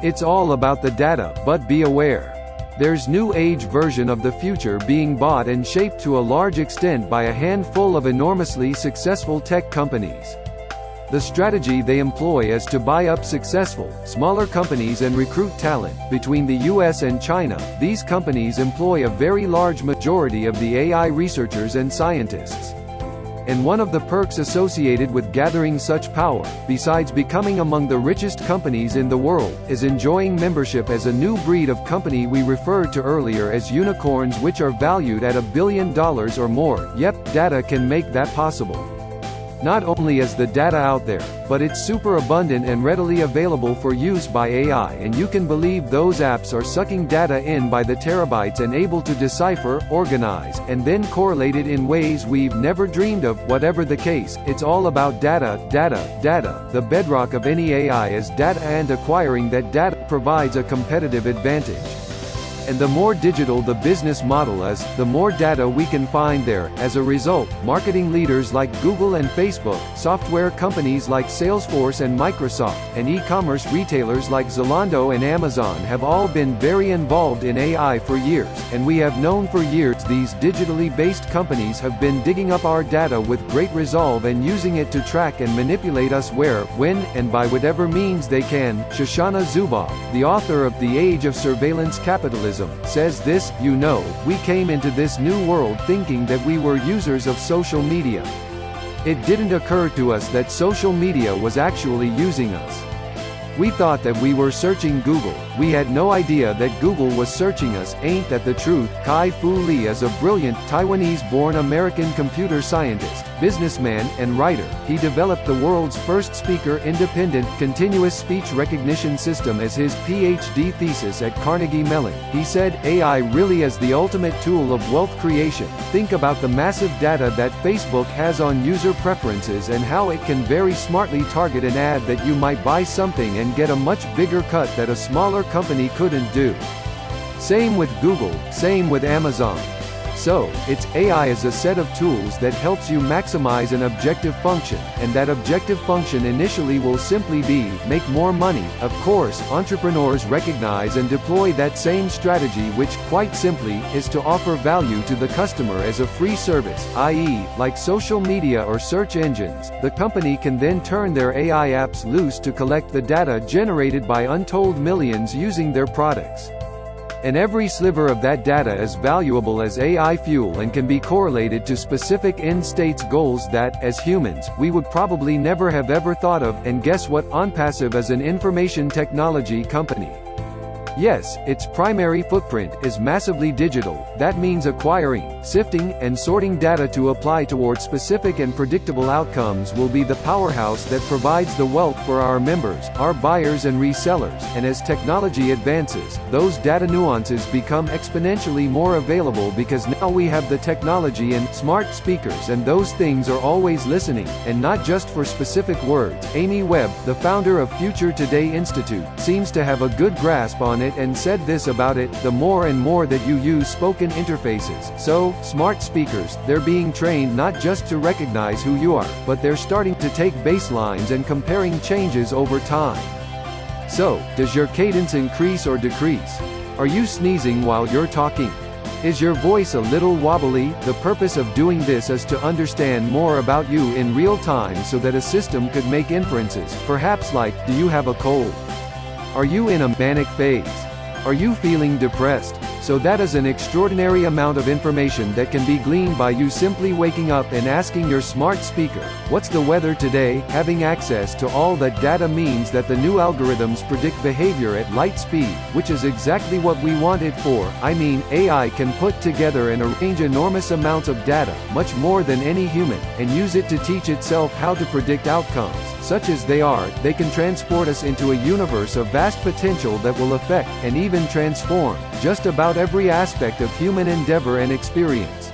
It's all about the data, but be aware. There's new age version of the future being bought and shaped to a large extent by a handful of enormously successful tech companies. The strategy they employ is to buy up successful, smaller companies and recruit talent. Between the US and China, these companies employ a very large majority of the AI researchers and scientists. And one of the perks associated with gathering such power, besides becoming among the richest companies in the world, is enjoying membership as a new breed of company we referred to earlier as unicorns, which are valued at $1 billion or more. Yep, data can make that possible. Not only is the data out there, but it's super abundant and readily available for use by AI, and you can believe those apps are sucking data in by the terabytes and able to decipher, organize, and then correlate it in ways we've never dreamed of. Whatever the case, it's all about data, data, data. The bedrock of any AI is data, and acquiring that data provides a competitive advantage. And the more digital the business model is, the more data we can find there. As a result, marketing leaders like Google and Facebook, software companies like Salesforce and Microsoft, and e-commerce retailers like Zalando and Amazon have all been very involved in AI for years, and we have known for years these digitally based companies have been digging up our data with great resolve and using it to track and manipulate us where, when, and by whatever means they can. Shoshana Zuboff, the author of The Age of Surveillance Capitalism, says this: we came into this new world thinking that we were users of social media. It didn't occur to us that social media was actually using us. We thought that we were searching Google. We had no idea that Google was searching us. Ain't that the truth? Kai-Fu Lee is a brilliant, Taiwanese-born American computer scientist, businessman, and writer. He developed the world's first speaker-independent, continuous speech recognition system as his PhD thesis at Carnegie Mellon. He said, AI really is the ultimate tool of wealth creation. Think about the massive data that Facebook has on user preferences and how it can very smartly target an ad that you might buy something and get a much bigger cut that a smaller company couldn't do. Same with Google, same with Amazon. So, it's AI as a set of tools that helps you maximize an objective function, and that objective function initially will simply be, make more money. Of course, entrepreneurs recognize and deploy that same strategy, which, quite simply, is to offer value to the customer as a free service, i.e., like social media or search engines. The company can then turn their AI apps loose to collect the data generated by untold millions using their products. And every sliver of that data is valuable as AI fuel and can be correlated to specific end states goals that, as humans, we would probably never have ever thought of. And guess what? Onpassive is an information technology company. Yes, its primary footprint is massively digital. That means acquiring, sifting, and sorting data to apply toward specific and predictable outcomes will be the powerhouse that provides the wealth for our members, our buyers and resellers. And as technology advances, those data nuances become exponentially more available because now we have the technology and smart speakers, and those things are always listening, and not just for specific words. Amy Webb, the founder of Future Today Institute, seems to have a good grasp on it and said this about it: the more and more that you use spoken interfaces, so, smart speakers, they're being trained not just to recognize who you are, but they're starting to take baselines and comparing changes over time. So, does your cadence increase or decrease? Are you sneezing while you're talking? Is your voice a little wobbly? The purpose of doing this is to understand more about you in real time so that a system could make inferences, perhaps like, do you have a cold? Are you in a manic phase? Are you feeling depressed? So that is an extraordinary amount of information that can be gleaned by you simply waking up and asking your smart speaker, what's the weather today? Having access to all that data means that the new algorithms predict behavior at light speed, which is exactly what we want it for. I mean, AI can put together and arrange enormous amounts of data, much more than any human, and use it to teach itself how to predict outcomes. Such as they are, they can transport us into a universe of vast potential that will affect, and even transform, just about every aspect of human endeavor and experience.